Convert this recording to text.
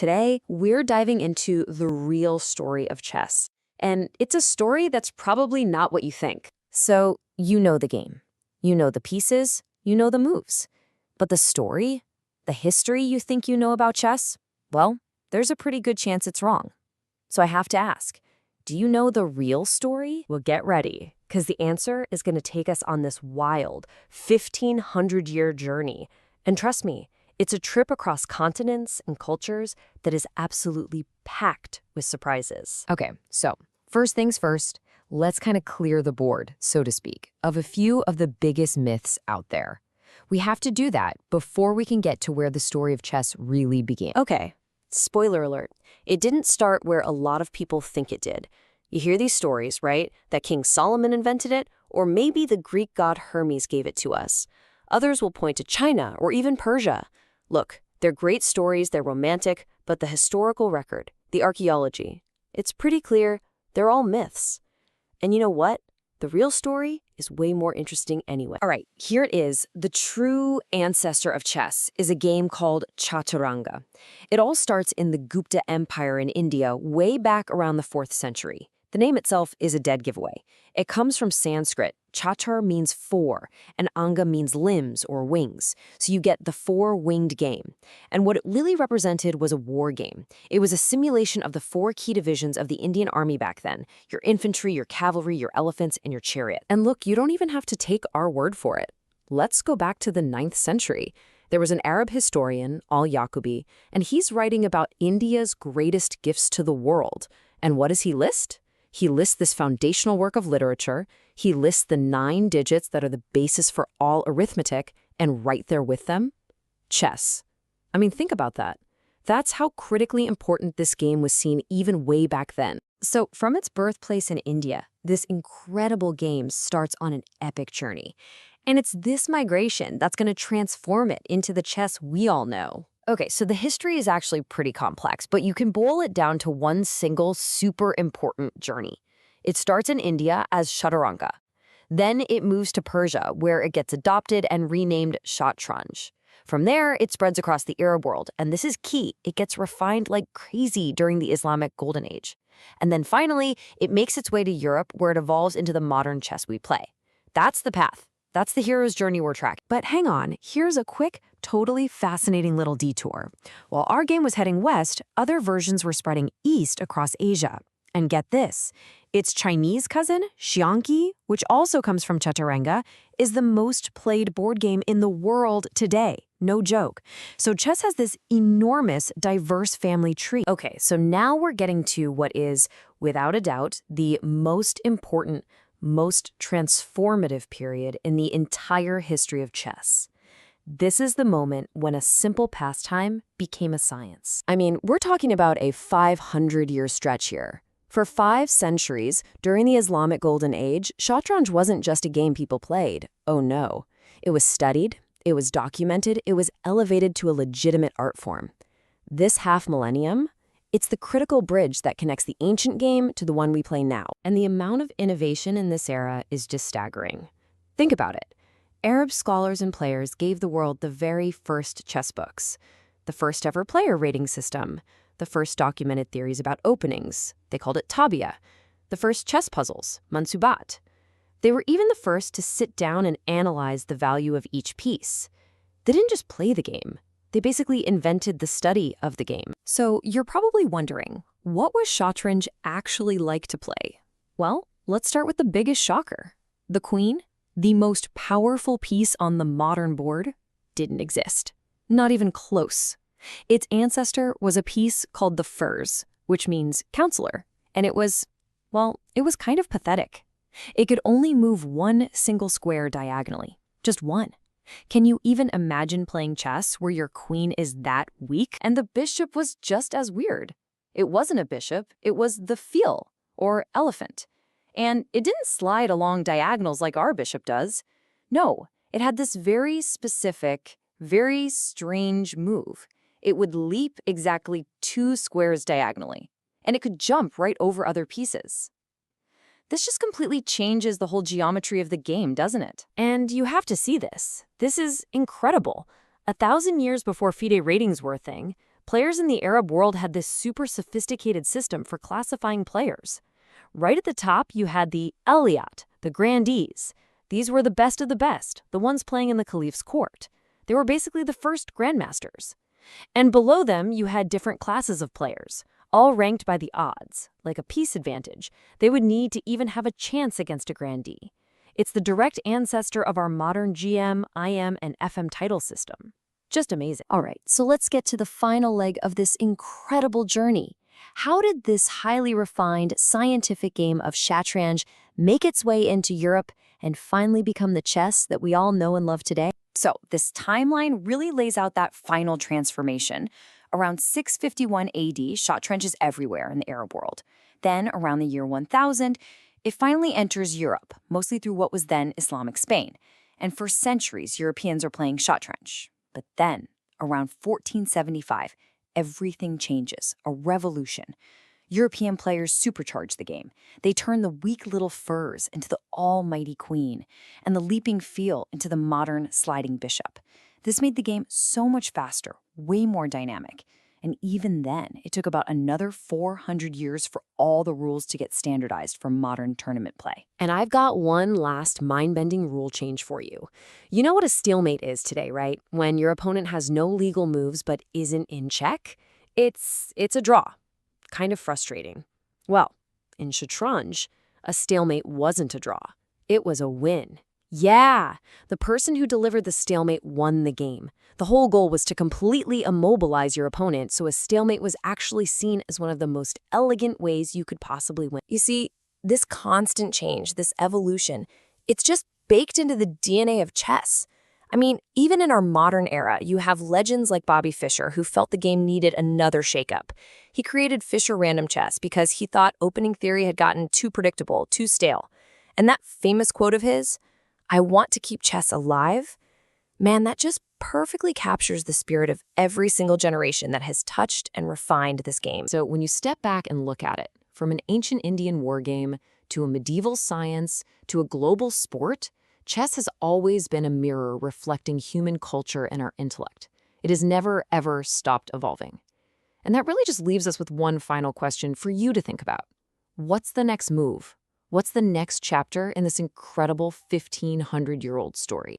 Today, we're diving into the real story of chess. And it's a story that's probably not what you think. So, you know the game. You know the pieces. You know the moves. But the story? The history you think you know about chess? Well, there's a pretty good chance it's wrong. So I have to ask, do you know the real story? Well, get ready, because the answer is going to take us on this wild 1,500-year journey. And trust me, it's a trip across continents and cultures that is absolutely packed with surprises. Okay, so first things first, let's kind of clear the board, so to speak, of a few of the biggest myths out there. We have to do that before we can get to where the story of chess really began. Okay, spoiler alert. It didn't start where a lot of people think it did. You hear these stories, right? That King Solomon invented it, or maybe the Greek god Hermes gave it to us. Others will point to China or even Persia. Look, they're great stories, they're romantic, but the historical record, the archaeology, it's pretty clear they're all myths. And you know what? The real story is way more interesting anyway. All right, here it is. The true ancestor of chess is a game called Chaturanga. It all starts in the Gupta Empire in India way back around the 4th century. The name itself is a dead giveaway. It comes from Sanskrit. Chatur means four, and anga means limbs or wings. So you get the four-winged game. And what it really represented was a war game. It was a simulation of the four key divisions of the Indian army back then: your infantry, your cavalry, your elephants, and your chariot. And look, you don't even have to take our word for it. Let's go back to the 9th century. There was an Arab historian, Al-Yaqubi, and he's writing about India's greatest gifts to the world. And what does he list? He lists this foundational work of literature. He lists the 9 digits that are the basis for all arithmetic, and right there with them, chess. I mean, think about that. That's how critically important this game was seen even way back then. So from its birthplace in India, this incredible game starts on an epic journey. And it's this migration that's going to transform it into the chess we all know. Okay, so the history is actually pretty complex, but you can boil it down to one single super important journey. It starts in India as Chaturanga. Then it moves to Persia, where it gets adopted and renamed Shatranj. From there, it spreads across the Arab world, and this is key. It gets refined like crazy during the Islamic Golden Age. And then finally, it makes its way to Europe, where it evolves into the modern chess we play. That's the path. That's the hero's journey we're tracking. But hang on, here's a quick, totally fascinating little detour. While our game was heading west, other versions were spreading east across Asia. And get this, its Chinese cousin, Xiangqi, which also comes from Chaturanga, is the most played board game in the world today. No joke. So chess has this enormous, diverse family tree. Okay, so now we're getting to what is, without a doubt, the most important, most transformative period in the entire history of chess. This is the moment when a simple pastime became a science. I mean, we're talking about a 500-year stretch here. For 5 centuries, during the Islamic Golden Age, Shatranj wasn't just a game people played. Oh no. It was studied, it was documented, it was elevated to a legitimate art form. This half-millennium, it's the critical bridge that connects the ancient game to the one we play now. And the amount of innovation in this era is just staggering. Think about it. Arab scholars and players gave the world the very first chess books, the first ever player rating system, the first documented theories about openings, they called it tabia, the first chess puzzles, mansubat. They were even the first to sit down and analyze the value of each piece. They didn't just play the game. They basically invented the study of the game. So you're probably wondering, what was Shatranj actually like to play? Well, let's start with the biggest shocker. The queen, the most powerful piece on the modern board, didn't exist. Not even close. Its ancestor was a piece called the furs, which means counselor. And it was kind of pathetic. It could only move one single square diagonally. Just one. Can you even imagine playing chess where your queen is that weak? And the bishop was just as weird. It wasn't a bishop, it was the fiel, or elephant. And it didn't slide along diagonals like our bishop does. No, it had this very specific, very strange move. It would leap exactly 2 squares diagonally, and it could jump right over other pieces. This just completely changes the whole geometry of the game, doesn't it? And you have to see this. This is incredible. 1,000 years before FIDE ratings were a thing, Players in the Arab world had this super sophisticated system for classifying players. Right at the top, you had the Aliyat, the grandees. These were the best of the best, the ones playing in the caliph's court. They were basically the first grandmasters. And below them, you had different classes of players, all ranked by the odds, like a peace advantage. They would need to even have a chance against a grandee. It's the direct ancestor of our modern GM, IM, and FM title system. Just amazing. All right, so let's get to the final leg of this incredible journey. How did this highly refined scientific game of shatranj make its way into Europe and finally become the chess that we all know and love today? So this timeline really lays out that final transformation. Around 651 AD, shatranj is everywhere in the Arab world. Then, around the year 1000, it finally enters Europe, mostly through what was then Islamic Spain. And for centuries, Europeans are playing shatranj. But then, around 1475, everything changes, a revolution. European players supercharge the game. They turn the weak little furs into the almighty queen, and the leaping fiel into the modern sliding bishop. This made the game so much faster, way more dynamic. And even then, it took about another 400 years for all the rules to get standardized for modern tournament play. And I've got one last mind-bending rule change for you. You know what a stalemate is today, right? When your opponent has no legal moves but isn't in check? It's a draw. Kind of frustrating. Well, in shatranj, a stalemate wasn't a draw. It was a win. Yeah, the person who delivered the stalemate won the game. The whole goal was to completely immobilize your opponent, so a stalemate was actually seen as one of the most elegant ways you could possibly win. You see, this constant change, this evolution, it's just baked into the DNA of chess. I mean, even in our modern era, you have legends like Bobby Fischer who felt the game needed another shakeup. He created Fischer Random Chess because he thought opening theory had gotten too predictable, too stale. And that famous quote of his, "I want to keep chess alive," man, that just perfectly captures the spirit of every single generation that has touched and refined this game. So when you step back and look at it, from an ancient Indian war game to a medieval science to a global sport, chess has always been a mirror reflecting human culture and our intellect. It has never, ever stopped evolving. And that really just leaves us with one final question for you to think about. What's the next move? What's the next chapter in this incredible 1,500-year-old story?